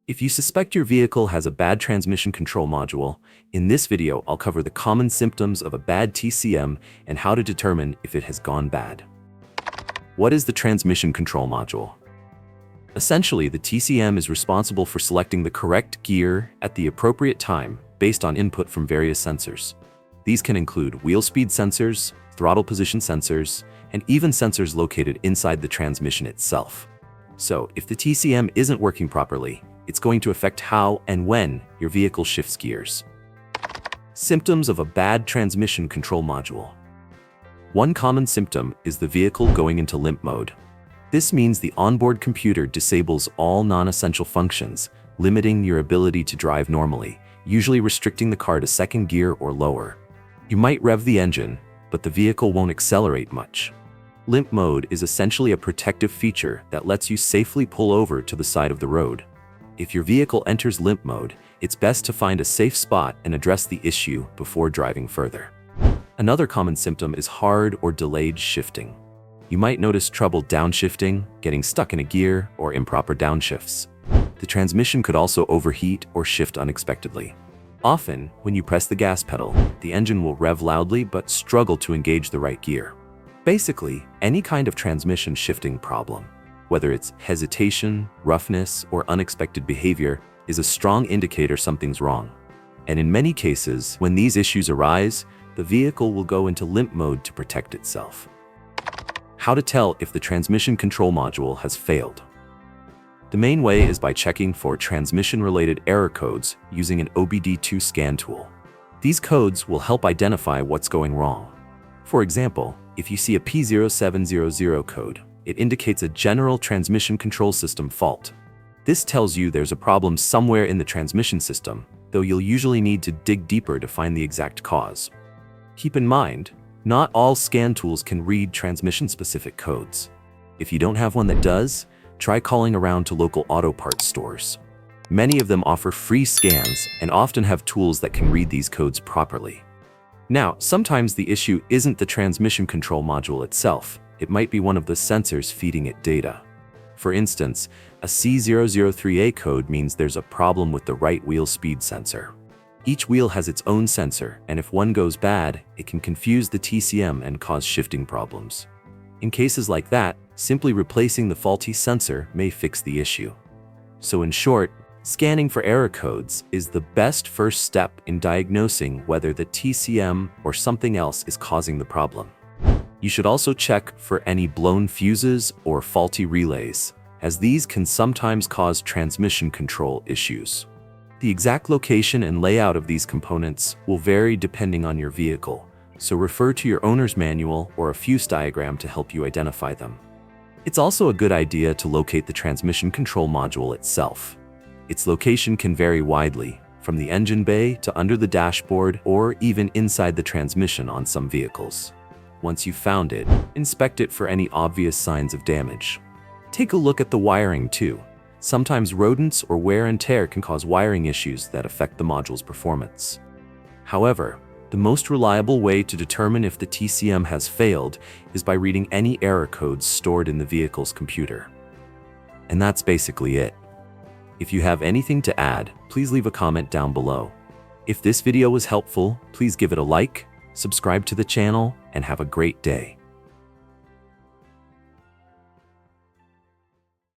If you suspect your vehicle has a bad transmission control module, in this video I'll cover the common symptoms of a bad TCM and how to determine if it has gone bad. What is the transmission control module? Essentially, the TCM is responsible for selecting the correct gear at the appropriate time based on input from various sensors. These can include wheel speed sensors, throttle position sensors, and even sensors located inside the transmission itself. So, if the TCM isn't working properly, it's going to affect how and when your vehicle shifts gears. Symptoms of a bad transmission control module. One common symptom is the vehicle going into limp mode. This means the onboard computer disables all non-essential functions, limiting your ability to drive normally, usually restricting the car to second gear or lower. You might rev the engine, but the vehicle won't accelerate much. Limp mode is essentially a protective feature that lets you safely pull over to the side of the road. If your vehicle enters limp mode, it's best to find a safe spot and address the issue before driving further. Another common symptom is hard or delayed shifting. You might notice trouble downshifting, getting stuck in a gear, or improper downshifts. The transmission could also overheat or shift unexpectedly. Often, when you press the gas pedal, the engine will rev loudly but struggle to engage the right gear. Basically, any kind of transmission shifting problem, whether it's hesitation, roughness, or unexpected behavior, is a strong indicator something's wrong. And in many cases, when these issues arise, the vehicle will go into limp mode to protect itself. How to tell if the transmission control module has failed. The main way is by checking for transmission-related error codes using an OBD2 scan tool. These codes will help identify what's going wrong. For example, if you see a P0700 code, it indicates a general transmission control system fault. This tells you there's a problem somewhere in the transmission system, though you'll usually need to dig deeper to find the exact cause. Keep in mind, not all scan tools can read transmission-specific codes. If you don't have one that does, try calling around to local auto parts stores. Many of them offer free scans and often have tools that can read these codes properly. Now, sometimes the issue isn't the transmission control module itself. It might be one of the sensors feeding it data. For instance, a C003A code means there's a problem with the right wheel speed sensor. Each wheel has its own sensor, and if one goes bad, it can confuse the TCM and cause shifting problems. In cases like that, simply replacing the faulty sensor may fix the issue. So in short, scanning for error codes is the best first step in diagnosing whether the TCM or something else is causing the problem. You should also check for any blown fuses or faulty relays, as these can sometimes cause transmission control issues. The exact location and layout of these components will vary depending on your vehicle, so refer to your owner's manual or a fuse diagram to help you identify them. It's also a good idea to locate the transmission control module itself. Its location can vary widely, from the engine bay to under the dashboard or even inside the transmission on some vehicles. Once you've found it, inspect it for any obvious signs of damage. Take a look at the wiring too. Sometimes rodents or wear and tear can cause wiring issues that affect the module's performance. However, the most reliable way to determine if the TCM has failed is by reading any error codes stored in the vehicle's computer. And that's basically it. If you have anything to add, please leave a comment down below. If this video was helpful, please give it a like, subscribe to the channel, and have a great day.